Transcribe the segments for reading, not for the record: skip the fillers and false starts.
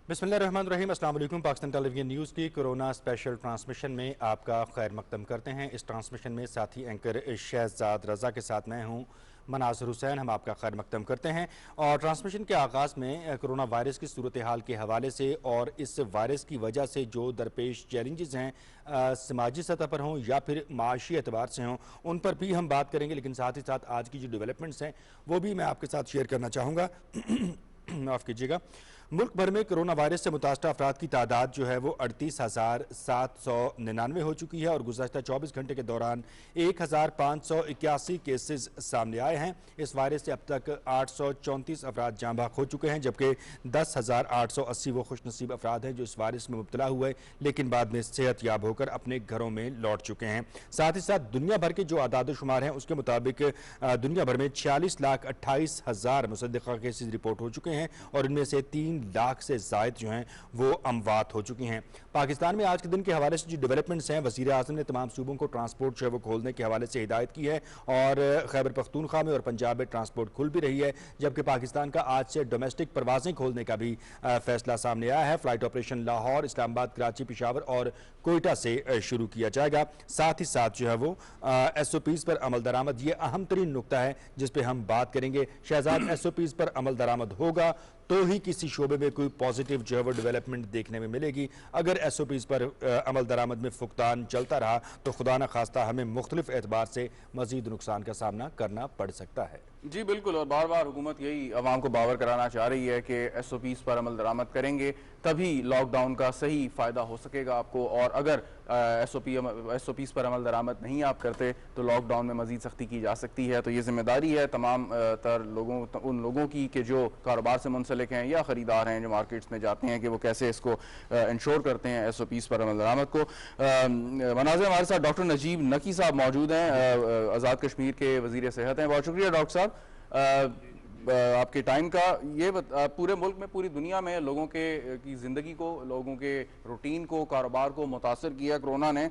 बिस्मिल्लाहिर्रहमानिर्रहीम। अस्सलाम वालेकुम। पाकिस्तान टेलीविजन न्यूज़ की कोरोना स्पेशल ट्रांसमिशन में आपका खैर मकदम करते हैं। इस ट्रांसमिशन में साथी एंकर शहजाद रज़ा के साथ मैं हूं मनाज़िर हुसैन। हम आपका खैर मकदम करते हैं और ट्रांसमिशन के आगाज़ में कोरोना वायरस की सूरत हाल के हवाले से और इस वायरस की वजह से जो दरपेश चैलेंजेस हैं समाजी सतह पर हों या फिर माशी एतबार से हों, उन पर भी हम बात करेंगे। लेकिन साथ ही साथ आज की जो डेवलपमेंट्स हैं वो भी मैं आपके साथ शेयर करना चाहूँगा। माफ़ कीजिएगा। मुल्क भर में कोरोना वायरस से मुतासर अफराद की तादाद जो है वो 38,799 हो चुकी है और गुज़श्ता 24 घंटे के दौरान 1,581 केसेस सामने आए हैं। इस वायरस से अब तक 834 अफराद जाँ बाक हो चुके हैं, जबकि 10,880 वो खुशनसीब अफराद हैं जो इस वायरस में मुब्तला हुए लेकिन बाद में सेहत याब होकर अपने घरों में लौट चुके हैं। साथ ही साथ दुनिया भर के जो आदाद शुमार हैं उसके मुताबिक दुनिया भर में 46,28,000 मुसद्दिक़ा केसेज रिपोर्ट हो चुके हैं और इनमें से 3 लाख से ज़ायद जो हैं वो अमवात हो चुकी हैं। पाकिस्तान में आज के दिन के हवाले से जो डेवलपमेंट्स हैं, वज़ीर आज़म ने तमाम सूबों को ट्रांसपोर्ट जो है वो खोलने के हवाले से हिदायत की है और खैबर पख्तूनख्वा में और पंजाब में ट्रांसपोर्ट खुल भी रही है, जबकि पाकिस्तान का आज से डोमेस्टिक परवाजें खोलने का भी फैसला सामने आया है। फ्लाइट ऑपरेशन लाहौर, इस्लामाबाद, कराची, पेशावर और कोयटा से शुरू किया जाएगा। साथ ही साथ जो है वो SOPs पर अमल दरामद, ये अहम तरीन नुकता है जिस पर हम बात करेंगे। शहजाद, SOPs पर अमल दरामद होगा तो ही किसी शोबे में कोई पॉजिटिव जो है वो डेवलपमेंट देखने में मिलेगी। अगर SOPs पर अमल दरामद में फुकतान चलता रहा तो खुदा न खास्ता हमें मुख्तलिफ एतबार से मजीद नुकसान का सामना करना पड़ सकता है। जी बिल्कुल, और बार बार हुकूमत यही अवाम को बावर कराना चाह रही है कि SOPs पर अमल दरामद करेंगे तभी लॉकडाउन का सही फ़ायदा हो सकेगा आपको, और अगर SOPs पर अमल दरामद नहीं आप करते तो लॉकडाउन में मज़ीद सख्ती की जा सकती है। तो ये जिम्मेदारी है तमाम तर लोगों उन लोगों की कि जो कारोबार से मुंसलिक हैं या ख़रीदार हैं जो मार्केट्स में जाते हैं कि वो कैसे इसको इंश्योर करते हैं SOPs पर अमल दरामद को। मनाज़िर, हमारे साथ डॉक्टर नजीब नकी साहब मौजूद हैं, आज़ाद कश्मीर के वज़ीर सेहत हैं। बहुत शुक्रिया डॉक्टर साहब आपके टाइम का। ये पूरे मुल्क में, पूरी दुनिया में लोगों की ज़िंदगी को, लोगों के रूटीन को, कारोबार को मुतासर किया कोरोना ने।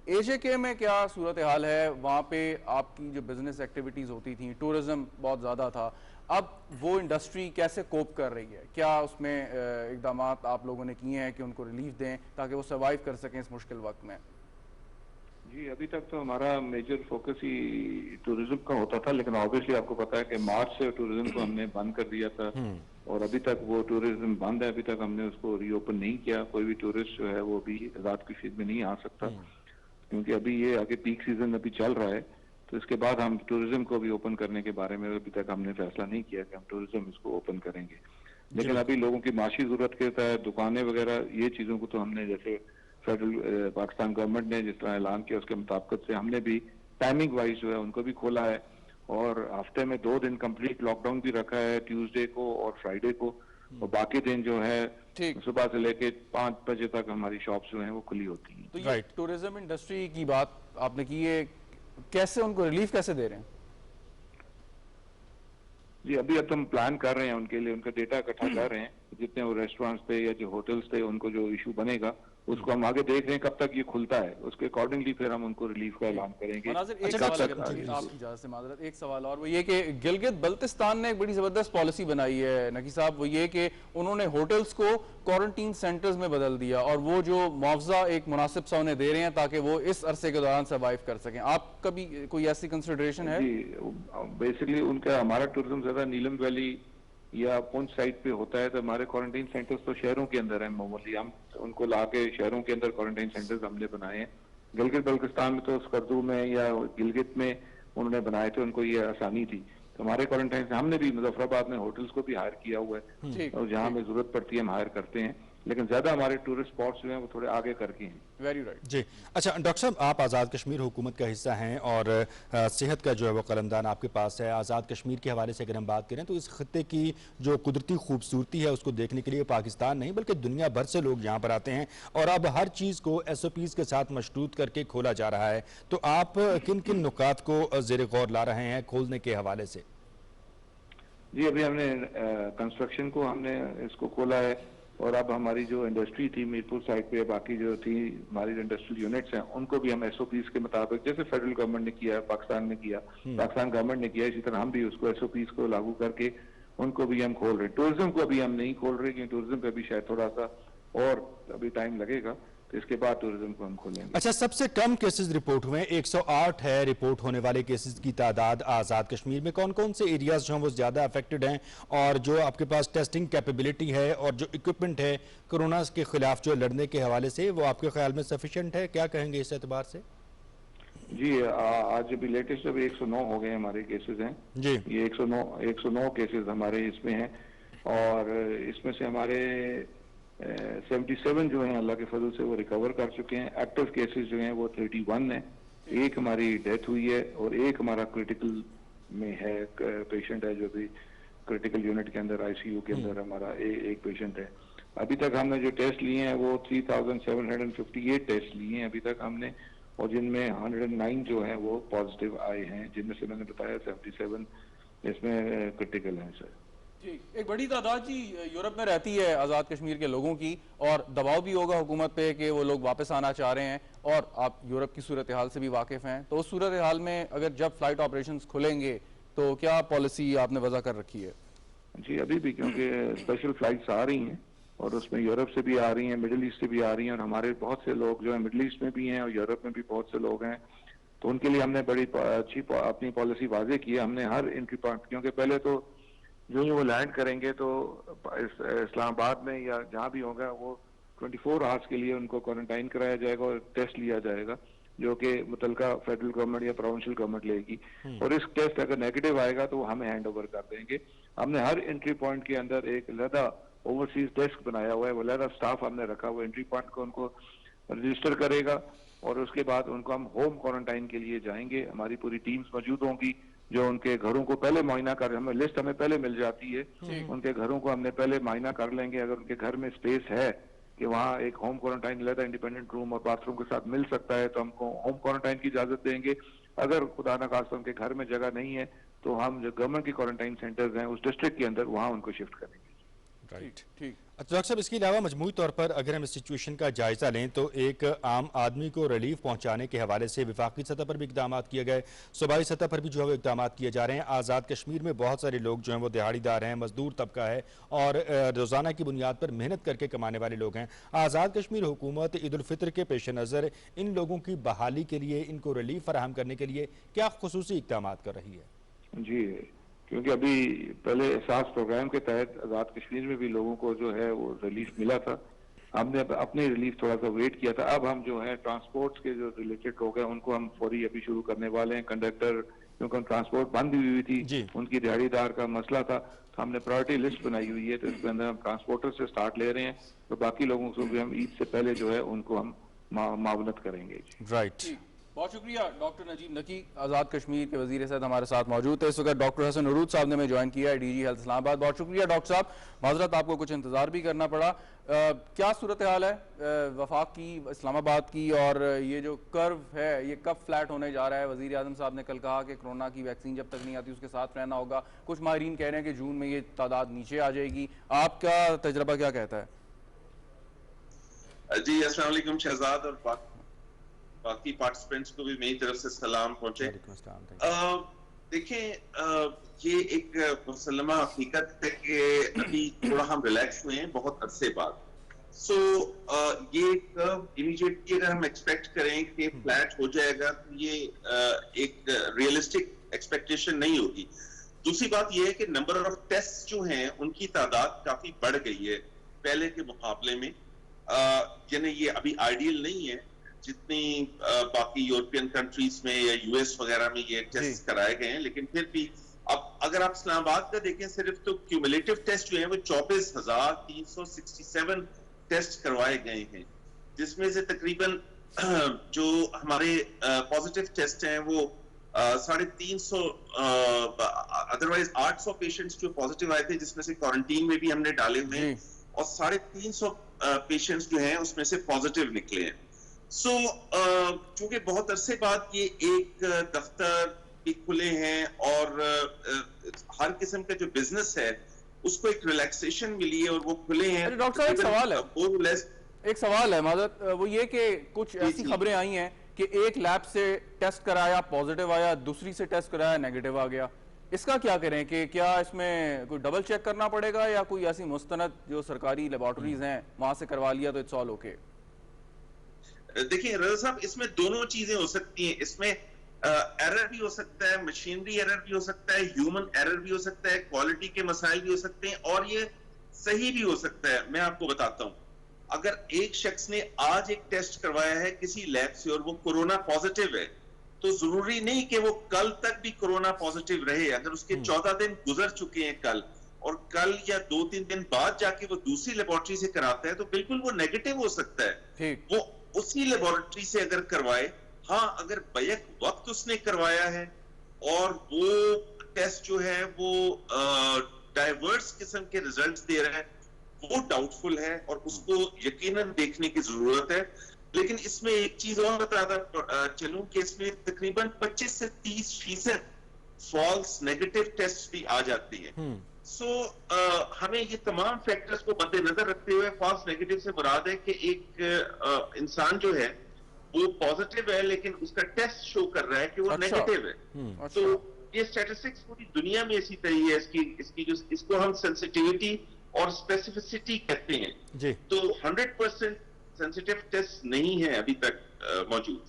AJK में क्या सूरत हाल है? वहाँ पे आपकी जो बिजनेस एक्टिविटीज़ होती थी, टूरिज़्म बहुत ज़्यादा था, अब वो इंडस्ट्री कैसे कोप कर रही है? क्या उसमें इक़दाम आप लोगों ने किए हैं कि उनको रिलीफ दें ताकि वो सर्वाइव कर सकें इस मुश्किल वक्त में? जी, अभी तक तो हमारा मेजर फोकस ही टूरिज्म का होता था, लेकिन ऑब्वियसली आपको पता है कि मार्च से टूरिज्म को हमने बंद कर दिया था और अभी तक वो टूरिज्म बंद है। अभी तक हमने उसको रीओपन नहीं किया। कोई भी टूरिस्ट जो है वो भी आजाद कश्मीर में नहीं आ सकता क्योंकि अभी ये आगे पीक सीजन अभी चल रहा है। तो इसके बाद हम टूरिज्म को भी ओपन करने के बारे में अभी तक हमने फैसला नहीं किया कि हम टूरिज्म इसको ओपन करेंगे, लेकिन अभी लोगों की माशी जरूरत के तहत दुकानें वगैरह ये चीजों को तो हमने, जैसे फेडरल पाकिस्तान गवर्नमेंट ने जिस तरह ऐलान किया उसके मुताबिक से हमने भी टाइमिंग वाइज जो है उनको भी खोला है और हफ्ते में 2 दिन कंप्लीट लॉकडाउन भी रखा है, ट्यूसडे को और फ्राइडे को, और बाकी दिन जो है सुबह से लेके 5 बजे तक हमारी शॉप्स जो हैं वो खुली होती हैं। तो ये टूरिज्म इंडस्ट्री की बात आपने की है, कैसे उनको रिलीफ कैसे दे रहे हैं? जी, अभी अब हम प्लान कर रहे हैं उनके लिए, उनका डेटा इकट्ठा कर रहे हैं। जितने वो रेस्टोरेंट्स थे या जो होटल्स थे उनको जो इशू बनेगा उसको हम आगे देख रहे हैं कब तक ये खुलता है, उसके अकॉर्डिंगली फिर हम उनको रिलीफ का ऐलान करेंगे। एक सवाल और वो ये कि गिलगित बल्तिस्तान ने एक बड़ी जबरदस्त पॉलिसी बनाई है नकी साहब, वो ये कि उन्होंने होटल्स को क्वारंटीन सेंटर्स में बदल दिया और वो जो मुआवजा एक मुनासिब सा उन्हें दे रहे हैं ताकि वो इस अरसे के दौरान सर्वाइव कर सकें। आप कभी कोई ऐसी कंसिडरेशन है? जी, बेसिकली उनका, हमारा टूरिज्म ज्यादा नीलम वैली या पुंछ साइड पे होता है, तो हमारे क्वारंटाइन सेंटर्स तो शहरों के अंदर है। मामूली हम उनको लाके शहरों के अंदर क्वारंटाइन सेंटर्स हमने बनाए हैं। गिलगित बल्तिस्तान में तो स्कर्दू में या गिलगित में उन्होंने बनाए थे, उनको ये आसानी थी। तो हमारे क्वारंटाइन से हमने भी मुजफ्फराबाद में होटल्स को भी हायर किया हुआ है और जहाँ हमें जरूरत पड़ती है हम हायर करते हैं, लेकिन ज्यादा हमारे टूरिस्ट स्पॉट्स जो हैं वो थोड़े आगे करके हैं। वेरी राइट जी। अच्छा डॉक्टर साहब, आप आज़ाद कश्मीर हुकूमत का हिस्सा हैं और सेहत का जो है वो कलमदान आपके पास है। आज़ाद कश्मीर के हवाले से अगर हम बात करें तो इस खत्ते की जो कुदरती खूबसूरती है उसको देखने के लिए पाकिस्तान नहीं बल्कि दुनिया भर से लोग यहाँ पर आते हैं और अब हर चीज़ को SOPs के साथ मशरूत करके खोला जा रहा है। तो आप किन किन नुकात को ज़ेर गौर ला रहे हैं खोलने के हवाले से? जी, अभी हमने कंस्ट्रक्शन को हमने इसको खोला है और अब हमारी जो इंडस्ट्री थी मीरपुर साइड पे, बाकी जो थी हमारी इंडस्ट्रियल यूनिट्स हैं उनको भी हम SOPs के मुताबिक, जैसे फेडरल गवर्नमेंट ने किया, पाकिस्तान ने किया, पाकिस्तान गवर्नमेंट ने किया, इसी तरह हम भी उसको SOPs को लागू करके उनको भी हम खोल रहे हैं। टूरिज्म को अभी हम नहीं खोल रहे क्योंकि टूरिज्म पे अभी शायद थोड़ा सा और अभी टाइम लगेगा, तो इसके बाद टूरिज्म को हम खोलेंगे। अच्छा, सबसे कम केसेस रिपोर्ट हुए 108 है रिपोर्ट होने वाले केसेस की तादाद आज़ाद कश्मीर में। कौन कौन से एरियाज जो हैं वो ज़्यादा अफेक्टेड हैं, और जो आपके पास टेस्टिंग कैपेबिलिटी है और जो इक्विपमेंट है कोरोना के खिलाफ जो लड़ने के हवाले से, वो आपके ख्याल में सफिशिएंट है? क्या कहेंगे इस एतबार से? जी, आज अभी लेटेस्ट अभी 109 हो गए हमारे केसेस हैं जी। ये 109 केसेस हमारे इसमें हैं, और इसमें से हमारे 77 जो हैं अल्लाह के फजल से वो रिकवर कर चुके हैं। एक्टिव केसेस जो हैं वो 31 है। एक हमारी डेथ हुई है और एक हमारा क्रिटिकल में है, पेशेंट है जो भी क्रिटिकल यूनिट के अंदर आईसीयू के अंदर हमारा एक पेशेंट है। अभी तक हमने जो टेस्ट लिए हैं वो 3758 टेस्ट लिए हैं अभी तक हमने, और जिनमें 109 जो है वो पॉजिटिव आए हैं, जिनमें से मैंने बताया 77 इसमें क्रिटिकल हैं सर। जी, एक बड़ी तादाद जी यूरोप में रहती है आज़ाद कश्मीर के लोगों की, और दबाव भी होगा हुकूमत पे कि वो लोग वापस आना चाह रहे हैं, और आप यूरोप की सूरत हाल से भी वाकिफ़ हैं, तो उस सूरत हाल में अगर जब फ्लाइट ऑपरेशंस खुलेंगे तो क्या पॉलिसी आपने वज़ा कर रखी है? जी, अभी भी क्योंकि स्पेशल फ्लाइट्स आ रही हैं और उसमें यूरोप से भी आ रही हैं, मिडिल ईस्ट से भी आ रही हैं, और हमारे बहुत से लोग जो है मिडिल ईस्ट में भी हैं और यूरोप में भी बहुत से लोग हैं, तो उनके लिए हमने बड़ी अच्छी अपनी पॉलिसी वाजे की है। हमने हर एंट्री पॉइंट, क्योंकि पहले तो जो ही वो लैंड करेंगे तो इस्लामाबाद में या जहाँ भी होगा वो 24 आवर्स के लिए उनको क्वारंटाइन कराया जाएगा और टेस्ट लिया जाएगा, जो कि मुतलका फेडरल गवर्नमेंट या प्रोविंशियल गवर्नमेंट लेगी, और इस टेस्ट अगर नेगेटिव आएगा तो वो हमें हैंड ओवर कर देंगे। हमने हर एंट्री पॉइंट के अंदर एक अलहदा ओवरसीज डेस्क बनाया हुआ है, वो अलहदा स्टाफ हमने रखा हुआ है, एंट्री पॉइंट को उनको रजिस्टर करेगा और उसके बाद उनको हम होम क्वारंटाइन के लिए जाएंगे। हमारी पूरी टीम्स मौजूद होंगी जो उनके घरों को पहले मुआयना कर, हमें लिस्ट हमें पहले मिल जाती है, उनके घरों को हमने पहले मुआयना कर लेंगे। अगर उनके घर में स्पेस है कि वहाँ एक होम क्वारंटाइन लेता इंडिपेंडेंट रूम और बाथरूम के साथ मिल सकता है तो हमको होम क्वारंटाइन की इजाजत देंगे। अगर खुदा न खास्ता उनके घर में जगह नहीं है तो हम जो गवर्नमेंट की क्वारंटाइन सेंटर्स हैं उस डिस्ट्रिक्ट के अंदर वहाँ उनको शिफ्ट करेंगे। राइट, ठीक। अच्छा डॉक्टर साहब, इसके अलावा मजमूई तौर पर अगर हम इस सिचुएशन का जायजा लें तो एक आम आदमी को रिलीफ पहुंचाने के हवाले से विफाकी सतह पर भी इकदाम किए गए, सूबाई सतह पर भी जो है वो इकदाम किए जा रहे हैं। आज़ाद कश्मीर में बहुत सारे लोग जो हैं वो दिहाड़ीदार हैं, मजदूर तबका है और रोज़ाना की बुनियाद पर मेहनत करके कमाने वाले लोग हैं। आज़ाद कश्मीर हुकूमत ईद उल फितर के पेश नज़र इन लोगों की बहाली के लिए, इनको रिलीफ फराहम करने के लिए क्या खुसूसी इकदाम कर रही है? जी, क्योंकि अभी पहले एहसास प्रोग्राम के तहत आज़ाद कश्मीर में भी लोगों को जो है वो रिलीफ मिला था, हमने अपनी रिलीफ थोड़ा सा वेट किया था। अब हम जो है ट्रांसपोर्ट के जो रिलेटेड लोग हैं उनको हम फौरी अभी शुरू करने वाले हैं। कंडक्टर, क्योंकि ट्रांसपोर्ट बंद हुई थी, उनकी दिहाड़ीदार का मसला था, तो हमने प्रायोरिटी लिस्ट बनाई हुई है, तो इसके अंदर हम ट्रांसपोर्टर से स्टार्ट ले रहे हैं, तो बाकी लोगों को भी हम ईद से पहले जो है उनको हम मावनत करेंगे। राइट, बहुत शुक्रिया डॉक्टर नजीब नकी, आज़ाद कश्मीर के वजीर साहब हमारे साथ मौजूद थे। इस वक्त डॉक्टर हसन उरूद साहब ने हमें ज्वाइन किया है, डीजी हेल्थ इस्लामाबाद। बहुत शुक्रिया डॉक्टर साहब, माजरत आपको कुछ इंतजार भी करना पड़ा। क्या सूरत हाल है वफाक की, इस्लामाबाद की, और ये जो कर्व है ये कब फ्लैट होने जा रहा है? वजीर आज़म साहब ने कल कहा कि कोरोना की वैक्सीन जब तक नहीं आती उसके साथ रहना होगा। कुछ माहिरीन कह रहे हैं कि जून में ये तादाद नीचे आ जाएगी। आपका तजर्बा क्या कहता है? जी, अस्सलाम वालेकुम शहजाद, और बाकी पार्टिसिपेंट्स को भी मेरी तरफ से सलाम पहुंचे। देखें, ये एक मुसलमा हकीकत है कि अभी थोड़ा हम रिलैक्स हुए हैं बहुत अरसे बाद। सो ये इमीडिएटली अगर हम एक्सपेक्ट करें कि फ्लैट हो जाएगा तो ये एक रियलिस्टिक एक्सपेक्टेशन नहीं होगी। दूसरी बात ये है कि नंबर ऑफ टेस्ट जो हैं उनकी तादाद काफी बढ़ गई है पहले के मुकाबले में। यानी ये अभी आइडियल नहीं है जितनी बाकी यूरोपियन कंट्रीज में या यूएस वगैरह में ये टेस्ट कराए गए हैं, लेकिन फिर भी अब अगर आप इस्लामाबाद का देखें सिर्फ, तो क्यूमुलेटिव टेस्ट जो है वो 24,367 टेस्ट करवाए गए हैं, जिसमें से तकरीबन जो हमारे पॉजिटिव टेस्ट हैं वो 350, अदरवाइज 800 पेशेंट्स जो पॉजिटिव आए थे जिसमें से क्वारंटीन में भी हमने डाले हुए हैं, और 350 पेशेंट्स जो हैं उसमें से पॉजिटिव निकले हैं। सो चूंकि बहुत अरसे बाद ये एक दफ्तर भी खुले हैं और हर किस्म का जो बिजनेस है उसको एक रिलैक्सेशन मिली है और वो खुले हैं। डॉक्टर साहब, एक सवाल है मादत, वो ये कि कुछ ऐसी खबरें आई हैं कि एक लैब से टेस्ट कराया पॉजिटिव आया, दूसरी से टेस्ट कराया नेगेटिव आ गया, इसका क्या करें कि क्या इसमें कोई डबल चेक करना पड़ेगा या कोई ऐसी मुस्तनद जो सरकारी लेबोरेटरीज हैं वहां से करवा लिया तो इट्स ऑल ओके? देखिए रजा साहब, इसमें दोनों चीजें हो सकती हैं। इसमें एरर भी हो सकता है, मशीनरी एरर भी हो सकता है, ह्यूमन एरर भी हो सकता है, क्वालिटी के मसाइल भी हो सकते हैं, और ये सही भी हो सकता है। मैं आपको बताता हूं, अगर एक शख्स ने आज एक टेस्ट करवाया है किसी लैब से और वो कोरोना पॉजिटिव है, तो जरूरी नहीं कि वो कल तक भी कोरोना पॉजिटिव रहे। अगर उसके 14 दिन गुजर चुके हैं कल, और कल या 2-3 दिन बाद जाके वो दूसरी लेबोरेटरी से कराता है, तो बिल्कुल वो नेगेटिव हो सकता है। वो उसी लेबोरेटरी से अगर करवाए, हाँ, अगर बैक वक्त उसने करवाया है और वो टेस्ट जो है वो डाइवर्स किस्म के रिजल्ट्स दे रहा है, वो डाउटफुल है और उसको यकीनन देखने की जरूरत है। लेकिन इसमें एक चीज और बताता चलूं कि इसमें तकरीबन 25 से 30% फॉल्स नेगेटिव टेस्ट भी आ जाती है। सो हमें ये तमाम फैक्टर्स को मद्देनजर रखते हुए, फॉल्स नेगेटिव से मुराद है कि एक इंसान जो है वो पॉजिटिव है लेकिन उसका टेस्ट शो कर रहा है कि वो नेगेटिव है। तो ये स्टैटिस्टिक्स पूरी दुनिया में इसी तरह है। इसकी जो इसको हम सेंसिटिविटी और स्पेसिफिसिटी कहते हैं जी। तो 100% सेंसिटिव टेस्ट नहीं है अभी तक मौजूद।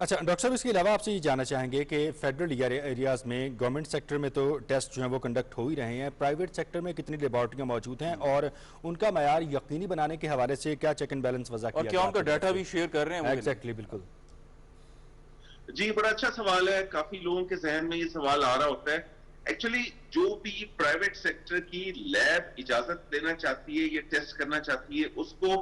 अच्छा डॉक्टर साहब, इसके अलावा आपसे ये जानना चाहेंगे कि फेडरल एरियाज में गवर्नमेंट सेक्टर में तो टेस्ट जो हैं वो कंडक्ट हो ही रहे हैं, प्राइवेट सेक्टर में कितनी लेबॉरेटरियां मौजूद हैं और उनका मयार यकीनी बनाने के हवाले से क्या चेक एंड बैलेंस वजह किया, और क्या उनका डाटा भी शेयर कर रहे हैं? एग्जैक्टली, बिल्कुल जी, बड़ा अच्छा सवाल है। काफी लोगों के जहन में ये सवाल आ रहा होता है। एक्चुअली जो भी प्राइवेट सेक्टर की लैब इजाजत लेना चाहती है, ये टेस्ट करना चाहती है, उसको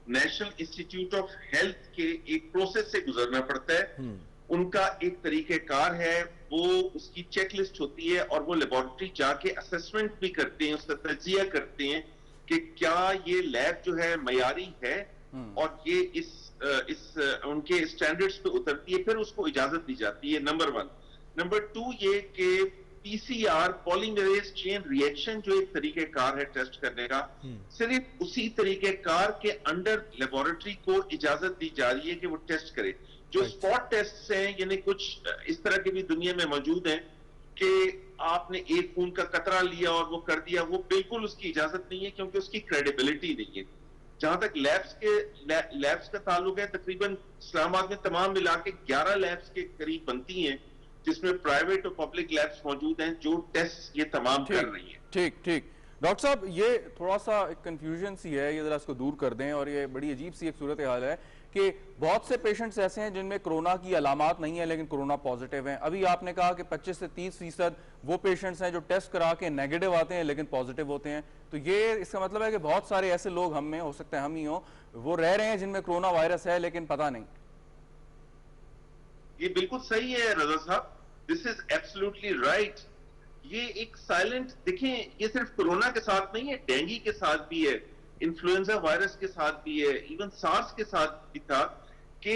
नेशनल इंस्टीट्यूट ऑफ हेल्थ के एक प्रोसेस से गुजरना पड़ता है। उनका एक तरीकेकार है, वो उसकी चेकलिस्ट होती है और वो लेबोरेटरी जाके असेसमेंट भी करते हैं, उसका तजिया करते हैं कि क्या ये लैब जो है मयारी है और ये इस उनके स्टैंडर्ड्स पे उतरती है, फिर उसको इजाजत दी जाती है। नंबर 1। नंबर 2 ये कि पीसीआर पॉलीमरेज चेन रिएक्शन जो एक तरीकेकार है टेस्ट करने का, सिर्फ उसी तरीकेकार के अंडर लेबोरेटरी को इजाजत दी जा रही है कि वो टेस्ट करे। जो स्पॉट टेस्ट हैं, यानी कुछ इस तरह के भी दुनिया में मौजूद हैं कि आपने एक खून का कतरा लिया और वो कर दिया, वो बिल्कुल उसकी इजाजत नहीं है क्योंकि उसकी क्रेडिबिलिटी नहीं है। जहां तक लैब्स का ताल्लुक है, तकरीबन इस्लामाबाद में तमाम मिला के 11 लैब्स के करीब बनती हैं, जिसमें प्राइवेट और पब्लिक लैब्स मौजूद हैं जो टेस्ट ये तमाम कर रही हैं। ठीक डॉक्टर साहब, ये थोड़ा सा एक कंफ्यूजन सी है, ये जरा इसको दूर कर दें। और ये बड़ी अजीब सी एक सूरत हाल है कि बहुत से पेशेंट्स ऐसे हैं जिनमें कोरोना की अलामात नहीं है लेकिन कोरोना पॉजिटिव हैं। अभी आपने कहा कि 25 से 30% वो पेशेंट्स हैं जो टेस्ट करा के नेगेटिव आते हैं लेकिन पॉजिटिव होते हैं। तो ये इसका मतलब है कि बहुत सारे ऐसे लोग हम में, हो सकता है हम ही हो, वो रह रहे हैं जिनमें कोरोना वायरस है लेकिन पता नहीं। ये बिल्कुल सही है रजा साहब, दिस इज एब्सोल्युटली राइट। ये एक साइलेंट, देखें, ये सिर्फ कोरोना के साथ नहीं है, डेंगू के साथ भी है, इन्फ्लुएंजा वायरस के साथ भी है, इवन सार्स के साथ भी था कि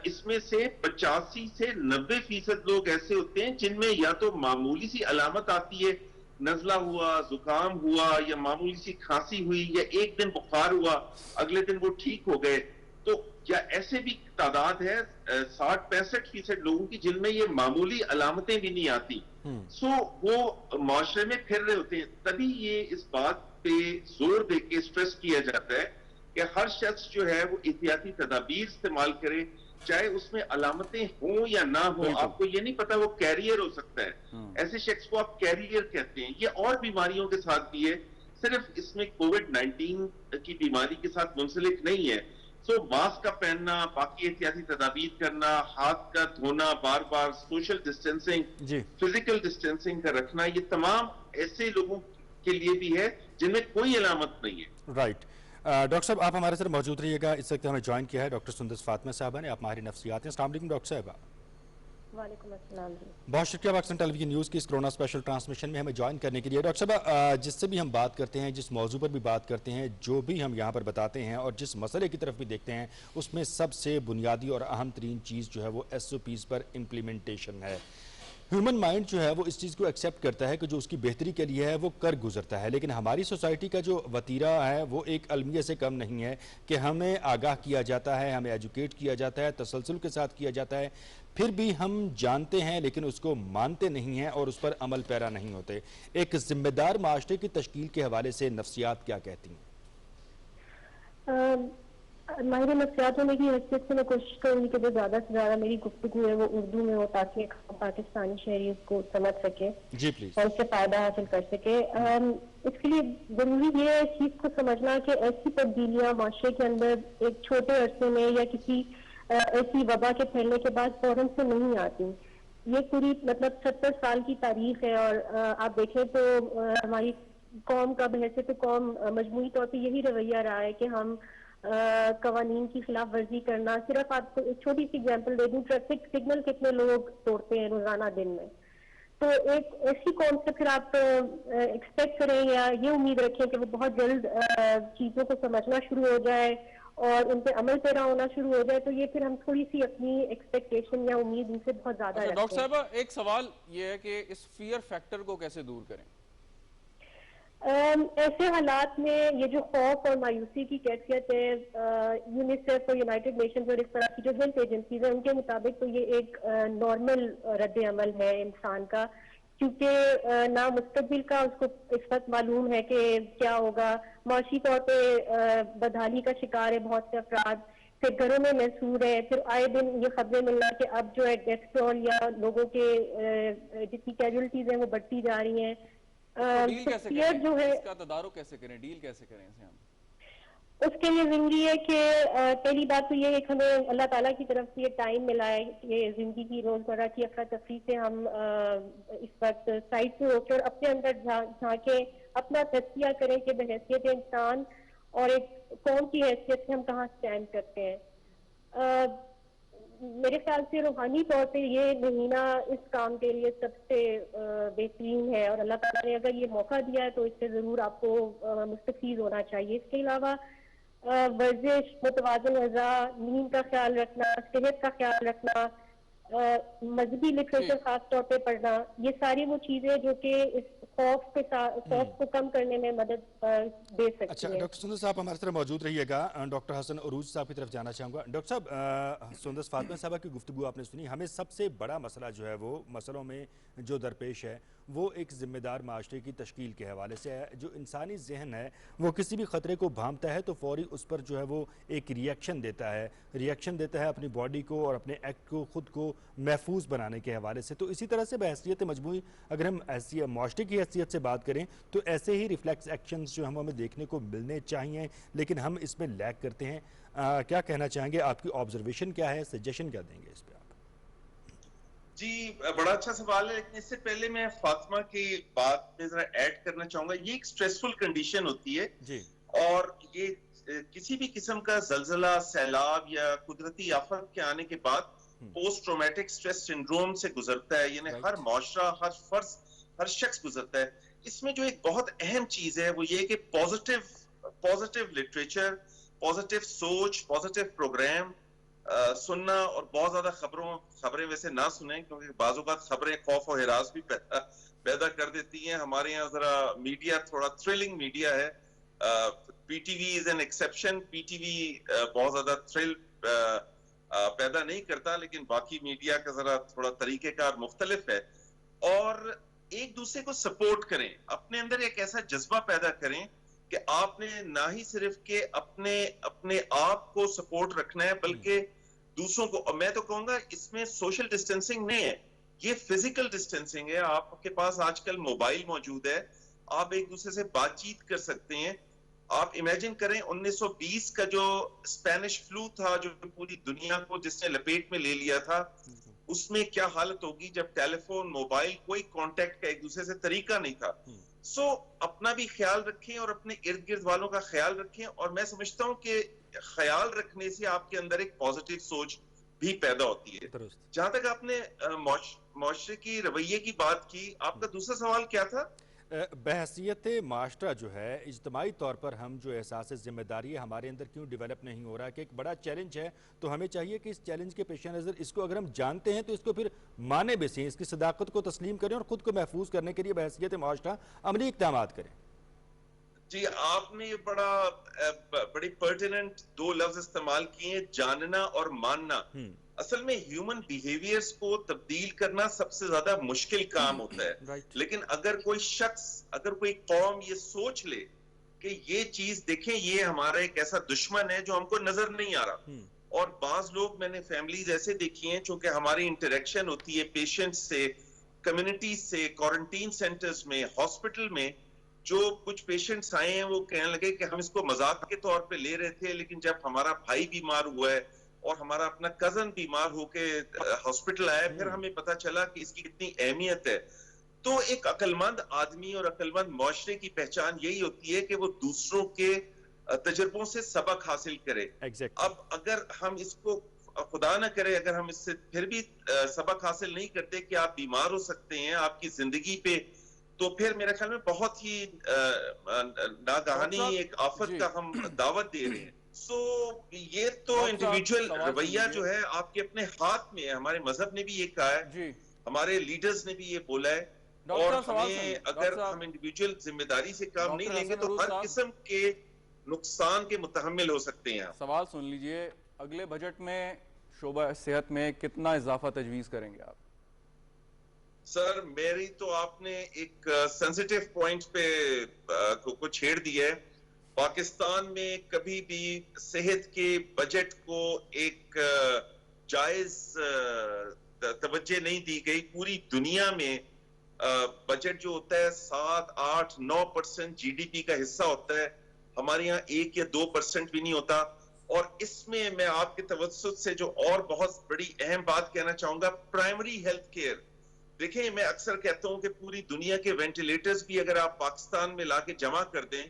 इसमें से 85 से 90% लोग ऐसे होते हैं जिनमें या तो मामूली सी अलामत आती है, नजला हुआ, जुकाम हुआ या मामूली सी खांसी हुई या एक दिन बुखार हुआ, अगले दिन वो ठीक हो गए। तो या ऐसे भी तादाद है 60-65% लोगों की जिनमें ये मामूली अलामतें भी नहीं आती। सो वो माशरे में फिर रहे होते हैं। तभी ये इस बात पे जोर दे के स्ट्रेस किया जाता है कि हर शख्स जो है वो एहतियाती तदाबीर इस्तेमाल करे, चाहे उसमें अलामतें हों या ना हो। आपको ये नहीं पता वो कैरियर हो सकता है, ऐसे शख्स को आप कैरियर कहते हैं। ये और बीमारियों के साथ भी है, सिर्फ इसमें कोविड-19 की बीमारी के साथ मुंसलिक नहीं है। सो मास्क का पहनना, बाकी एहतियाती तदाबीर करना, हाथ का धोना, बार बार सोशल डिस्टेंसिंग, फिजिकल डिस्टेंसिंग का रखना, ये तमाम ऐसे लोगों के लिए भी है जिनमें कोई अलामत नहीं है। राइट। डॉक्टर साहब, आप हमारे साथ मौजूद रहिएगा। इस वक्त हमें ज्वाइन किया है डॉक्टर सुंदस फातिमा साहबा ने, आप माहिर नफ्सियात हैं। अस्सलाम वालेकुम डॉक्टर साहबा। वालेकुम अस्सलाम। बहुत शुक्रिया पाकिस्तान टेलीविजन न्यूज़ की इस कोरोना स्पेशल ट्रांसमिशन में हमें ज्वाइन करने के लिए। डॉक्टर साहब, जिससे भी हम बात करते हैं, जिस मौजू पर भी बात करते हैं, जो भी हम यहाँ पर बताते हैं और जिस मसले की तरफ भी देखते हैं, उसमें सबसे बुनियादी और अहम तरीन चीज़ जो है वो SOPs पर इम्प्लीमेंटेशन है। ह्यूमन माइंड जो है वो इस चीज़ को एक्सेप्ट करता है कि जो उसकी बेहतरी के लिए है वो कर गुजरता है, लेकिन हमारी सोसाइटी का जो वतीरा है वो एक अलमिया से कम नहीं है कि हमें आगाह किया जाता है, हमें एजुकेट किया जाता है, तसलसल के साथ किया जाता है, फिर भी हम जानते हैं लेकिन उसको मानते नहीं हैं और उस पर अमल पैरा नहीं होते। एक जिम्मेदार माशरे की तश्कील के हवाले से नफ्सियात क्या कहती हैं? माहिर नफ्सियात होने की हैसियत से मैं कोशिश करूंगी कि जो ज़्यादा से ज़्यादा मेरी गुफ्तगू है वो उर्दू में हो, ताकि एक पाकिस्तानी शहरी उसको समझ सके जी प्लीज। और उससे फ़ायदा हासिल कर सके। इसके लिए ज़रूरी ये है इस चीज़ को समझना कि ऐसी तब्दीलियाँ माशरे के अंदर एक छोटे अरसे में या किसी ऐसी वबा के फैलने के बाद फौरन से नहीं आती। ये पूरी मतलब 70 साल की तारीख है और आप देखें तो हमारी कौम का बहैसियत कौम मजमूई तौर पर यही रवैया रहा है कि हम कवानीन की खिलाफ वर्जी करना। सिर्फ आपको एक छोटी सी एग्जांपल दे दूं, ट्रैफिक सिग्नल कितने लोग तोड़ते हैं रोजाना दिन में। तो एक ऐसी कौम से फिर आप एक्सपेक्ट करें या ये उम्मीद रखें कि वो बहुत जल्द चीजों को समझना शुरू हो जाए और उन पे अमल पैरा होना शुरू हो जाए, तो ये फिर हम थोड़ी सी अपनी एक्सपेक्टेशन या उम्मीद उनसे बहुत ज्यादा रखते हैं। डॉक्टर साहबा, एक सवाल ये है कि इस फियर फैक्टर को कैसे दूर करें? ऐसे हालात में ये जो खौफ और मायूसी की कैफियत है, यूनिसेफ और यूनाइटेड नेशंस और इस तरह की जो हेल्थ एजेंसीज है उनके मुताबिक तो ये एक नॉर्मल रद्द अमल है इंसान का, क्योंकि ना मुस्तकबिल का उसको इस वक्त मालूम है कि क्या होगा। माशी तौर पे बदहाली का शिकार है बहुत से अफराद, फिर घरों में महसूर है, फिर आए दिन ये खबरें मिलना कि अब जो है डेथ टोल या लोगों के जितनी कैजुअलिटीज हैं वो बढ़ती जा रही हैं। डील कैसे करें? जो है इसका तदारुक कैसे करें, डील कैसे करें इसे हम? उसके लिए जरूरी है कि पहली बात तो ये है कि हमें अल्लाह ताला की तरफ से ये टाइम मिला है कि जिंदगी की रोजमर्रा की अफरा तफरी से हम इस वक्त साइड से होकर अपने अंदर झांके, अपना तज़किया करें कि बहैसियत इंसान और एक कौम की हैसियत से हम कहाँ स्टैंड करते हैं। मेरे ख्याल से रूहानी तौर पे ये महीना इस काम के लिए सबसे बेहतरीन है और अल्लाह ताला ने अगर ये मौका दिया है तो इससे जरूर आपको मुस्तफीज होना चाहिए। इसके अलावा वर्जिश, मुतवाज़िन ग़िज़ा, नींद का ख्याल रखना, सेहत का ख्याल रखना, मजहबी लिटरेचर खास तौर पे पढ़ना, ये सारी वो चीजें जो कि इस खौफ के साथ खौफ को कम करने में मदद दे सकती अच्छा है। डॉक्टर सुंदस साहब हमारी तरफ मौजूद रहिएगा। डॉक्टर हसन उरूज साहब की तरफ जाना चाहूँगा। डॉक्टर साहब, सुंदस फातिमा साहब की गुफ्तगू आपने सुनी। हमें सबसे बड़ा मसला जो है वो मसलों में जो दरपेश है वो एक ज़िम्मेदार माशरे की तश्कील के हवाले से है। जो इंसानी जहन है वो किसी भी ख़तरे को भांपता है तो फौरी उस पर जो है वो एक रिएक्शन देता है अपनी बॉडी को और अपने एक्ट को ख़ुद को महफूज बनाने के हवाले से। तो इसी तरह से बहैसियत मजमूई अगर हम ऐसी माशरे की हैसियत से बात करें तो ऐसे ही रिफ्लेक्स एक्शंस जो हम हमें देखने को मिलने चाहिए, लेकिन हम इसमें लैग करते हैं। क्या कहना चाहेंगे, आपकी ऑब्जर्वेशन क्या है, सजेशन क्या देंगे इस पर आप? जी, बड़ा अच्छा सवाल है, लेकिन इससे पहले मैं फातिमा की बात में जरा ऐड करना चाहूंगा। ये एक स्ट्रेसफुल कंडीशन होती है जी। और ये किसी भी किस्म का जलजला, सैलाब या कुदरती आफत के आने के बाद पोस्ट ट्रॉमेटिक स्ट्रेस सिंड्रोम से गुजरता है। यानी हर माशरा, हर फर्ज, हर शख्स गुजरता है। इसमें जो एक बहुत अहम चीज है वो ये कि पॉजिटिव लिटरेचर, पॉजिटिव सोच, पॉजिटिव प्रोग्राम सुनना और बहुत ज्यादा खबरें वैसे ना सुने, क्योंकि बाज़-औक़ात खबरें खौफ और हिरास भी पैदा कर देती हैं। हमारे यहाँ जरा मीडिया थोड़ा थ्रिलिंग मीडिया है। PTV is an exception. PTV बहुत ज्यादा थ्रिल पैदा नहीं करता, लेकिन बाकी मीडिया का जरा थोड़ा तरीकेकार मुख्तलिफ है। और एक दूसरे को सपोर्ट करें, अपने अंदर एक ऐसा जज्बा पैदा करें कि आपने ना ही सिर्फ के अपने आप को सपोर्ट रखना है बल्कि दूसरों को। और मैं तो कहूंगा इसमें सोशल डिस्टेंसिंग नहीं है, ये फिजिकल डिस्टेंसिंग है। आपके पास आजकल मोबाइल मौजूद है, आप एक दूसरे से बातचीत कर सकते हैं। आप इमेजिन करें 1920 का जो स्पेनिश फ्लू था, जो पूरी दुनिया को जिसने लपेट में ले लिया था, उसमें क्या हालत होगी जब टेलीफोन, मोबाइल, कोई कांटेक्ट का एक दूसरे से तरीका नहीं था। सो अपना भी ख्याल रखें और अपने इर्द गिर्द वालों का ख्याल रखें। और मैं समझता हूं कि ख्याल रखने से आपके अंदर एक पॉजिटिव सोच भी पैदा होती है। जहां तक आपने मुआशरे की रवैये की बात की, आपका दूसरा सवाल क्या था? बहैसियत माशरा जो है इज्तमाही तौर पर हम जो एहसास जिम्मेदारी है हमारे अंदर क्यों डेवलप नहीं हो रहा है कि एक बड़ा चैलेंज है। तो हमें चाहिए कि इस चैलेंज के पेश नज़र इसको अगर हम जानते हैं तो इसको फिर माने बेसें, इसकी सदाकत को तस्लीम करें और ख़ुद को महफूज करने के लिए बहैसियत माशरा अमली इक़दाम करें। जी, आपने ये बड़ी पर्टिनेंट दो लफ्ज इस्तेमाल किए, जानना और मानना। असल में ह्यूमन बिहेवियर्स को तब्दील करना सबसे ज्यादा मुश्किल काम होता है। राइट। लेकिन अगर कोई शख्स, अगर कोई कौम ये सोच ले कि ये चीज देखें, ये हमारा एक ऐसा दुश्मन है जो हमको नजर नहीं आ रहा, और बाज लोग, मैंने फैमिलीज ऐसे देखी हैं चूंकि हमारी इंटरेक्शन होती है पेशेंट से, कम्युनिटी से, क्वारंटीन सेंटर्स में, हॉस्पिटल में, जो कुछ पेशेंट्स आए हैं वो कहने लगे कि हम इसको मजाक के तौर पे ले रहे थे, लेकिन जब हमारा भाई बीमार हुआ है और हमारा अपना कजन बीमार होके हॉस्पिटल आया, फिर हमें पता चला कि इसकी कितनी अहमियत है। तो एक अक्लमंद आदमी और अक्लमंद मुआशरे की पहचान यही होती है कि वो दूसरों के तजुर्बों से सबक हासिल करे। Exactly. अब अगर हम इसको, खुदा ना करे, अगर हम इससे फिर भी सबक हासिल नहीं करते कि आप बीमार हो सकते हैं आपकी जिंदगी पे, तो फिर मेरे ख्याल में बहुत ही नागहानी एक आफत का हम दावत दे रहे हैं। सो ये तो इंडिविजुअल रवैया जो है आपके अपने हाथ में है। हमारे मजहब ने भी ये कहा है, हमारे लीडर्स ने भी ये बोला है, और हमें अगर हम इंडिविजुअल जिम्मेदारी से काम नहीं लेंगे तो हर किस्म के नुकसान के मुतहम्मिल हो सकते हैं। सवाल सुन लीजिए, अगले बजट में शोबा सेहत में कितना इजाफा तजवीज करेंगे आप? सर, मेरी तो आपने एक सेंसिटिव पॉइंट पे को छेड़ दिया है। पाकिस्तान में कभी भी सेहत के बजट को एक जायज तवज्जो नहीं दी गई। पूरी दुनिया में बजट जो होता है 7, 8, 9% जीडीपी का हिस्सा होता है, हमारे यहाँ 1 या 2% भी नहीं होता। और इसमें मैं आपके तवज्जुह से जो और बहुत बड़ी अहम बात कहना चाहूंगा, प्राइमरी हेल्थ केयर। देखिए, मैं अक्सर कहता हूं कि पूरी दुनिया के वेंटिलेटर्स भी अगर आप पाकिस्तान में लाके जमा कर दें,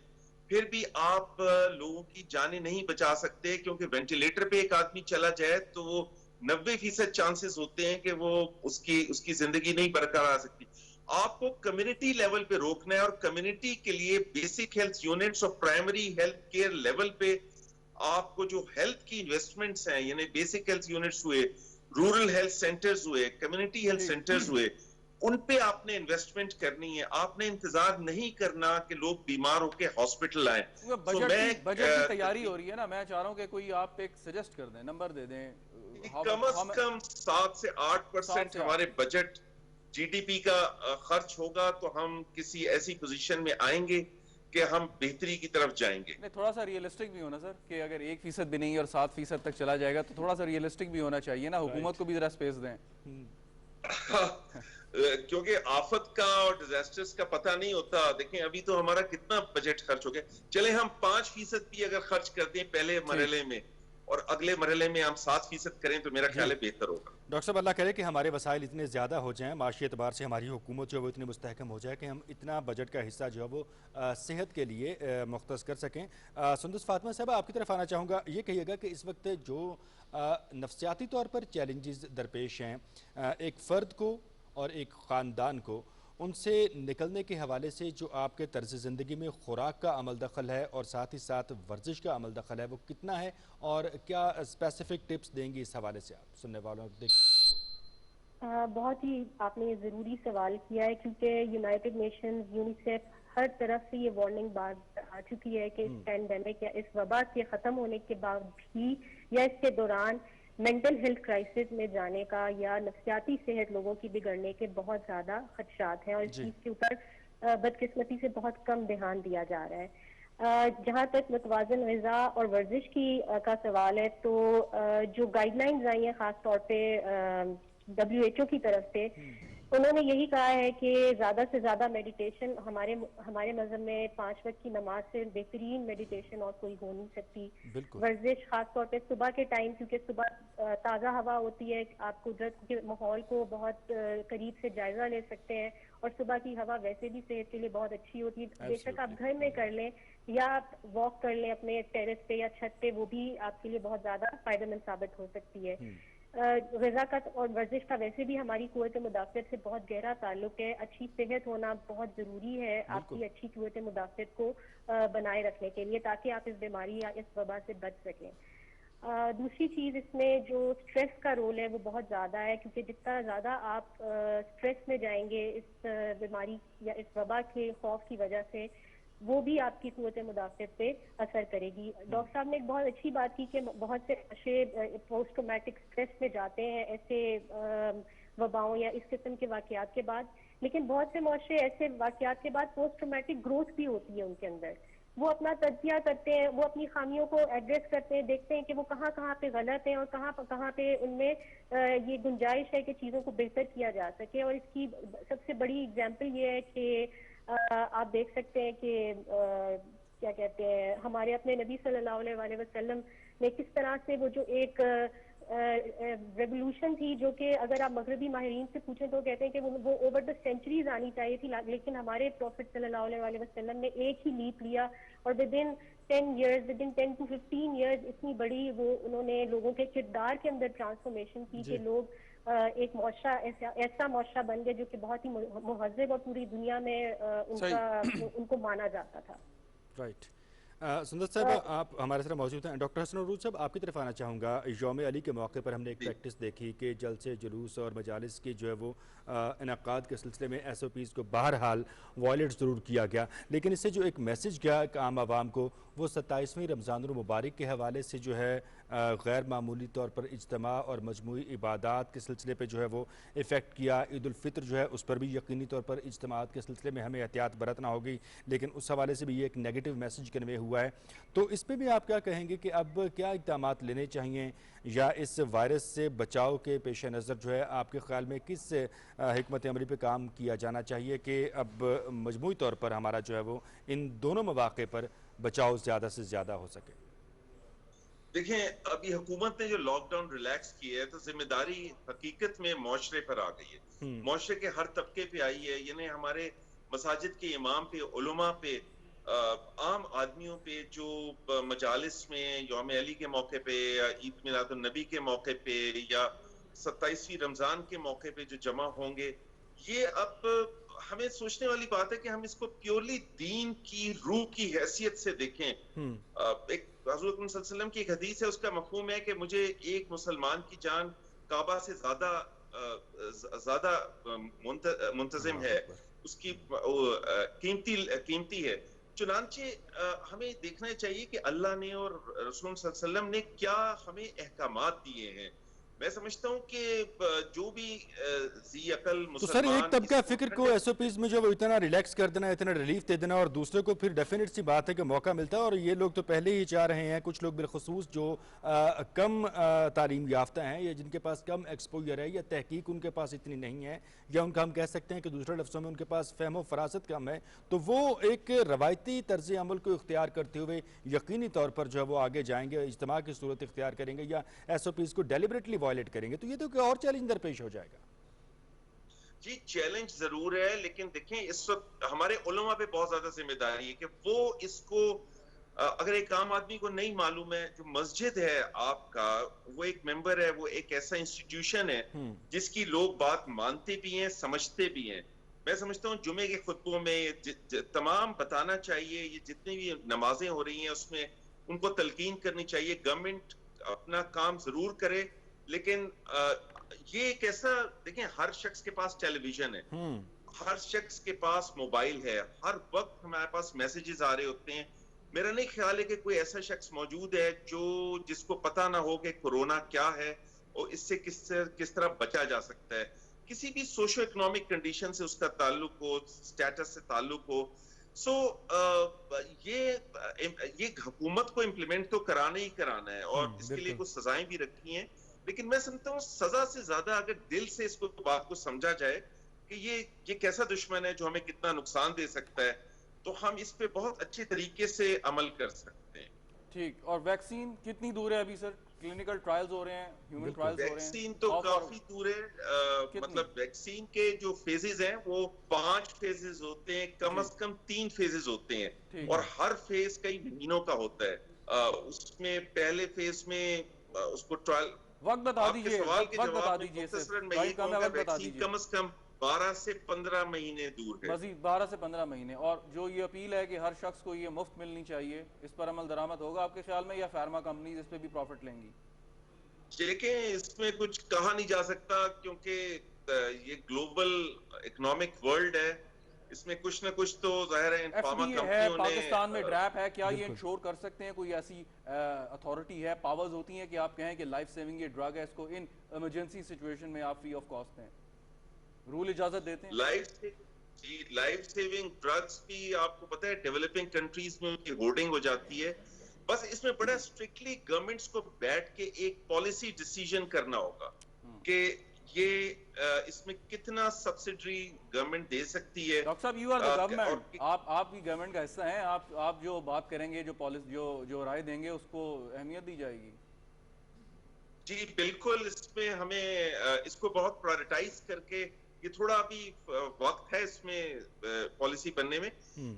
फिर भी आप लोगों की जानें नहीं बचा सकते, क्योंकि वेंटिलेटर पे एक आदमी चला जाए तो 90% चांसेस होते हैं कि वो उसकी जिंदगी नहीं बरकरार आ सकती। आपको कम्युनिटी लेवल पे रोकना है, और कम्युनिटी के लिए बेसिक हेल्थ यूनिट्स और प्राइमरी हेल्थ केयर लेवल पे आपको जो हेल्थ की इन्वेस्टमेंट्स हैं, यानी बेसिक हेल्थ यूनिट्स हुए, रूरल हेल्थ सेंटर्स हुए, कम्युनिटी हेल्थ सेंटर्स हुए, उन पे आपने इन्वेस्टमेंट करनी है। आपने इंतजार नहीं करना कि लोग बीमार होकर हॉस्पिटल आए। बजट की तैयारी हो रही है ना, मैं चाह रहा हूं कि कोई आप एक सजेस्ट कर दें, नंबर दे दें। कम से कम 7 से 8% हमारे बजट जीडीपी का खर्च होगा, तो हम किसी ऐसी पोजीशन में आएंगे कि हम बेहतरी की तरफ जाएंगे। नहीं, थोड़ा सा रियलिस्टिक भी होना सर, कि अगर 1% भी नहीं और 7% तक चला जाएगा तो थोड़ा सा रियलिस्टिक भी होना चाहिए ना, हुकूमत को भी जरा स्पेस दें। क्योंकि आफत का और डिजास्टर्स का पता नहीं होता। देखें, अभी तो हमारा कितना बजट खर्च हो गया। चले हम 5% भी अगर खर्च कर दें पहले मरहले में, और अगले मरहले में हम 7% करें, तो मेरा ख्याल है बेहतर होगा। डॉक्टर साहब, अल्लाह करे कि हमारे वसाइल इतने ज़्यादा हो जाएं, माशी एतबार से हमारी हुकूमत जो है वो इतनी मुस्तहकम हो जाए कि हम इतना बजट का हिस्सा जो है वो सेहत के लिए मुख्तस कर सकें। सुंदस फातिमा साहब, आपकी तरफ आना चाहूँगा। ये कहिएगा कि इस वक्त जो नफ्सियाती तौर पर चैलेंजेस दरपेश हैं एक फ़र्द को और एक ख़ानदान को, उनसे निकलने के हवाले से जो आपके तर्ज ज़िंदगी में खुराक का अमल दखल है और साथ ही साथ वर्जिश का अमल दखल है, वो कितना है, और क्या स्पेसिफिक टिप्स देंगी इस हवाले से आप सुनने वालों को? बहुत ही आपने ज़रूरी सवाल किया है, क्योंकि यूनाइटेड नेशंस, यूनिसेफ, हर तरफ से ये वार्निंग बात आ चुकी है कि इस पैंडेमिक या इस वबा के ख़त्म होने के बाद भी या इसके दौरान मेंटल हेल्थ क्राइसिस में जाने का या नफ्सियाती सेहत लोगों की बिगड़ने के बहुत ज़्यादा खदशात हैं, और इस चीज़ के ऊपर बदकिस्मती से बहुत कम ध्यान दिया जा रहा है। जहाँ तक मुतवाज़न ग़िज़ा और वर्जिश की का सवाल है, तो जो गाइडलाइंस आई हैं ख़ास तौर पे WHO की तरफ से, उन्होंने यही कहा है कि ज्यादा से ज्यादा मेडिटेशन, हमारे मजहब में 5 वक्त की नमाज से बेहतरीन मेडिटेशन और कोई हो नहीं सकती। वर्जिश खास तौर पे सुबह के टाइम, क्योंकि सुबह ताज़ा हवा होती है, आप कुदरत के माहौल को बहुत करीब से जायजा ले सकते हैं, और सुबह की हवा वैसे भी सेहत के लिए बहुत अच्छी होती है। बेशक आप घर में कर लें या आप वॉक कर लें अपने टेरेस पे या छत पे, वो भी आपके लिए बहुत ज्यादा फायदेमंद साबित हो सकती है। ग़िज़ा का और वर्जिश का वैसे भी हमारी क़ुव्वत मुदाफ़अत से बहुत गहरा ताल्लुक है। अच्छी सेहत होना बहुत ज़रूरी है आपकी अच्छी क़ुव्वत मुदाफ़अत को बनाए रखने के लिए, ताकि आप इस बीमारी या इस वबा से बच सकें। दूसरी चीज़, इसमें जो स्ट्रेस का रोल है वो बहुत ज़्यादा है, क्योंकि जितना ज़्यादा आप स्ट्रेस में जाएंगे इस बीमारी या इस वबा के खौफ की वजह से, वो भी आपकी सूरत मुदाफ़त पे असर करेगी। डॉक्टर साहब ने एक बहुत अच्छी बात की कि बहुत से बच्चे पोस्ट ट्रॉमेटिक स्ट्रेस में जाते हैं ऐसे वबाओं या इस किस्म के वाकयात के बाद, लेकिन बहुत से मुआशरे ऐसे वाकयात के बाद पोस्ट ट्रॉमेटिक ग्रोथ भी होती है उनके अंदर। वो अपना तज्जिया करते हैं, वो अपनी खामियों को एड्रेस करते हैं, देखते हैं कि वो कहाँ कहाँ पे गलत हैं और कहाँ पे उनमें ये गुंजाइश है कि चीज़ों को बेहतर किया जा सके। और इसकी सबसे बड़ी एग्जाम्पल ये है कि आप देख सकते हैं कि क्या कहते हैं, हमारे अपने नबी सल्लल्लाहु अलैहि वसल्लम ने किस तरह से वो जो एक रेवोल्यूशन थी, जो कि अगर आप मगरबी माहिरीन से पूछें तो कहते हैं कि वो ओवर द सेंचुरीज आनी चाहिए थी, लेकिन हमारे प्रॉफिट सल्लल्लाहु अलैहि वसल्लम ने एक ही लीप लिया और विद इन 10 to 15 years इतनी बड़ी वो उन्होंने लोगों के किरदार के अंदर ट्रांसफॉर्मेशन की कि लोग एक मुआशरा ऐसा मुआशरा बन गए जो कि बहुत ही मुहज़्ज़ब और पूरी दुनिया में उनको माना जाता था। राइट। सुंदर साहब, आप हमारे साथ मौजूद हैं। डॉक्टर हसन उरूज साहब, आपकी तरफ आना चाहूँगा। यौम अली के मौके पर हमने एक प्रैक्टिस देखी कि जलसे जुलूस और मजालिस की जो है वो इनक़ाद के सिलसिले में SOPs को बहरहाल वायलेट ज़रूर किया गया, लेकिन इससे जो एक मैसेज गया आम आवाम को वो 27वीं रमज़ानुल मुबारक के हवाले से जो है गैर मामूली तौर पर इज्तिमा और मजमूई इबादात के सिलसिले पर जो है वो इफ़ेक्ट किया। ईद उल फित्र जो है उस पर भी यकीनी तौर पर इज्तिमात के सिलसिले में हमें एहतियात बरतना होगी, लेकिन उस हवाले से भी ये एक नेगेटिव मैसेज कन्वे हुआ है। तो इस पर भी आप क्या कहेंगे कि अब क्या इक़दामात लेने चाहिए, या इस वायरस से बचाव के पेश नज़र जो है आपके ख्याल में किस हिकमत अमली पे काम किया जाना चाहिए कि अब मजमूई तौर पर हमारा जो है वो इन दोनों मौक़े पर बचाव ज़्यादा से ज़्यादा हो सके? देखें, अभी हुकूमत ने जो लॉकडाउन रिलैक्स किया है तो जिम्मेदारी हकीकत में मुआशरे पर आ गई है, मुआशरे के हर तबके पे आई है। यानी हमारे मसाजिद के इमाम पे, उलमा पे, आम आदमियों पे जो मजालिस में यौम अली के मौके पे या ईद मिलादुन नबी के मौके पे या 27वीं रमजान के मौके पे जो जमा होंगे, ये अब हमें सोचने वाली बात है कि हम इसको प्योरली दीन की रूह की हैसियत से देखें। एक हज़रत सल्लल्लाहु अलैहि वसल्लम की एक हदीस है, उसका मफ़हूम है कि मुझे एक मुसलमान की जान काबा से ज्यादा मुंतज़िम है, उसकी कीमती है। चुनांचे हमें देखना चाहिए कि अल्लाह ने और रसूल सल्लल्लाहु अलैहि वसल्लम ने क्या हमें अहकामात दिए हैं। मैं समझता हूँ कि जो भी ज़ी अकल तो सर एक तबका फिक्र को SOPs में जो वो इतना रिलैक्स कर देना, इतना रिलीफ दे देना, और दूसरे को फिर डेफिनेट सी बात है कि मौका मिलता है, और ये लोग तो पहले ही चाह रहे हैं, कुछ लोग बिलखुसूस जो कम तालीम याफ्ता हैं या जिनके पास कम एक्सपोजर है या तहकीक उनके पास इतनी नहीं है, या उनका हम कह सकते हैं कि दूसरे लफ्ज़ों में उनके पास फ़हम फरासत कम है, तो वो एक रवायती तर्ज अमल को इख्तियार करते हुए यकीनी तौर पर जो है वो आगे जाएंगे, इज्तिमा की सूरत इख्तियार करेंगे या SOPs को डेलिबरेटली वायलेट करेंगे, तो ये तो कोई और चैलेंज दरपेश हो जाएगा। जी, चैलेंज जरूर है, लेकिन देखें इस वक्त हमारे उलमा पे बहुत ज्यादा जिम्मेदारी है कि वो इसको अगर एक आम आदमी को नहीं मालूम है, जो मस्जिद है आपका, वो एक मेंबर है, वो एक ऐसा इंस्टीट्यूशन है जिसकी लोग बात मानते भी हैं, समझते भी हैं। मैं समझता हूँ जुमे के खुतबों में तमाम बताना चाहिए, ये जितनी भी नमाजें हो रही हैं उसमें उनको तलकीन करनी चाहिए। गवर्नमेंट अपना काम जरूर करे, लेकिन ये एक ऐसा, देखें हर शख्स के पास टेलीविजन है, हर शख्स के पास मोबाइल है, हर वक्त हमारे पास मैसेजेस आ रहे होते हैं। मेरा नहीं ख्याल है कि कोई ऐसा शख्स मौजूद है जिसको पता ना हो कि कोरोना क्या है और इससे किस तरह बचा जा सकता है। किसी भी सोशो इकोनॉमिक कंडीशन से उसका ताल्लुक हो, स्टेटस से ताल्लुक हो। सो ये हुकूमत को इम्प्लीमेंट तो कराना ही कराना है और इसके लिए कुछ सजाएं भी रखी हैं, लेकिन मैं समझता हूँ सजा से ज्यादा अगर दिल से इसको बात को समझा जाए कि ये कैसा दुश्मन है जो हमें कितना नुकसान दे सकता है, तो हम इस पे बहुत अच्छे तरीके से अमल कर सकते हैं। ठीक, और वैक्सीन कितनी दूर है अभी सर? क्लिनिकल ट्रायल्स हो रहे हैं, ह्यूमन ट्रायल्स हो रहे हैं। वैक्सीन तो काफी दूर है, मतलब वैक्सीन के जो फेजेस हैं वो 5 फेजेस होते हैं, कम से कम 3 फेजेस होते हैं और हर फेज कई महीनों का होता है। उसमें पहले फेज में उसको ट्रायल, वक्त बता दीजिए, वक्त बता दीजिए, वैक्सीन कम से कम 12 से 15 महीने दूर है, मजीद 12 से 15 महीने। और जो ये अपील है कि हर शख्स को ये मुफ्त मिलनी चाहिए, इस पर अमल दरामद होगा आपके ख्याल में, या फार्मा कंपनीज इस पे भी प्रॉफिट लेंगी? देखें, इसमें कुछ कहा नहीं जा सकता क्योंकि ये ग्लोबल इकोनॉमिक वर्ल्ड है इसमें कुछ ना कुछ तो जाहिर है इन फार्मा FDA है, कंपनियों ने पाकिस्तान में ड्रैप है, क्या ये इंश्योर कर सकते हैं? कोई ऐसी अथॉरिटी है, पावर्स होती हैं कि आप कहें कि लाइफ सेविंग ये ड्रग है, इसको इन इमरजेंसी सिचुएशन में आप फ्री ऑफ कॉस्ट दें? रूल इजाजत देते हैं? लाइफ सेविंग ड्रग्स भी आपको पता है डेवलपिंग कंट्रीज में उनकी होर्डिंग हो जाती है। बस इसमें बड़ा स्ट्रिक्टली गवर्नमेंट्स को बैठ के एक पॉलिसी डिसीजन करना होगा कि ये इसमें कितना सब्सिडी गवर्नमेंट दे सकती है। डॉक्टर साहब, यू आर द गवर्नमेंट, आप भी गवर्नमेंट का हिस्सा हैं, आप जो बात करेंगे, जो पॉलिसी जो राय देंगे, उसको अहमियत दी जाएगी। जी बिल्कुल, इसमें हमें इसको बहुत प्रायोरिटाइज करके, ये थोड़ा अभी वक्त है इसमें पॉलिसी बनने में,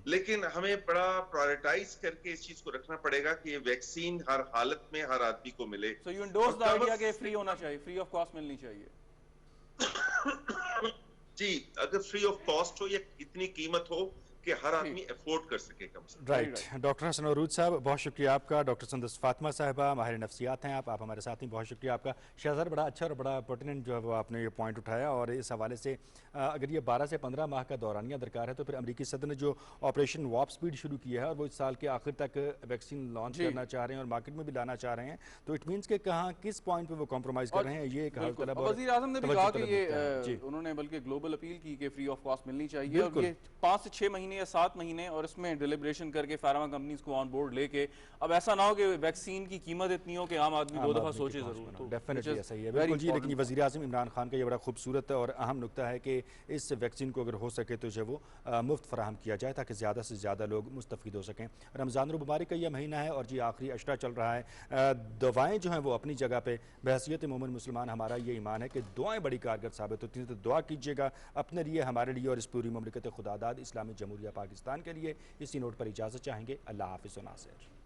लेकिन हमें बड़ा प्रायोरिटाइज करके इस चीज को रखना पड़ेगा कि ये वैक्सीन हर हालत में हर आदमी को मिले। So you endorse the idea कि फ्री होना चाहिए, फ्री ऑफ कॉस्ट मिलनी चाहिए? जी, अगर फ्री ऑफ कॉस्ट हो या इतनी कीमत हो कि हर आदमी अफोर्ड कर सके कम से कम। राइट। डॉक्टर हसन अरूज साहब, बहुत शुक्रिया आपका। डॉक्टर संदस फातिमा साहिबा, माहिर नफ्सियात हैं आप हमारे साथ ही, बहुत शुक्रिया आपका। शहजाद, बड़ा अच्छा और बड़ा पर्टिनेंट जो है वो आपने ये पॉइंट उठाया, और इस हवाले से अगर ये 12 से 15 माह का दौरानिया दरकार है तो फिर अमेरिकी सदर ने जो ऑपरेशन वार्प स्पीड शुरू किया है और वो इस साल के आखिर तक वैक्सीन लॉन्च करना चाह रहे हैं और मार्केट में भी लाना चाह रहे हैं, तो इट मीन्स के कहाँ किस पॉइंट पर वो कॉम्प्रोमाइज़ कर रहे हैं, ये एक हल तलब। वज़ीर आज़म ने भी कहा कि ये उन्होंने बल्कि ग्लोबल अपील की कि फ्री ऑफ कॉस्ट मिलनी चाहिए, और ये 5 से 6 महीने या 7 महीने और इसमें डिलिब्रेशन करके फार्मा कंपनीज को ऑन बोर्ड लेके, अब ऐसा ना हो कि वैक्सीन की कीमत इतनी हो कि आम आदमी 2 दफ़ा सोचे जरूर। तो डेफिनेटली ऐसा ही है, बिल्कुल जी। लेकिन वज़ीर आज़म इमरान खान का ये बड़ा खूबसूरत और अहम नुकता है कि इस वैक्सीन को अगर हो सके तो जो वो मुफ्त फराहम किया जाए ताकि ज़्यादा से ज़्यादा लोग मुस्तफ़ीद हो सकें। रमज़ान मुबारक का यह महीना है और जी आखिरी अशरा चल रहा है। दवाएँ जो हैं वो अपनी जगह पर, बहैसियत मोमिन मुसलमान हमारा ये ईमान है कि दुआएँ बड़ी कारगर साबित होती हैं, तो दुआ कीजिएगा अपने लिए, हमारे लिए और इस पूरी ममलिकत खुदादाद इस्लामी जमहूरिया पाकिस्तान के लिए। इसी नोट पर इजाज़त चाहेंगे। अल्लाह हाफ़िज़ व नासिर।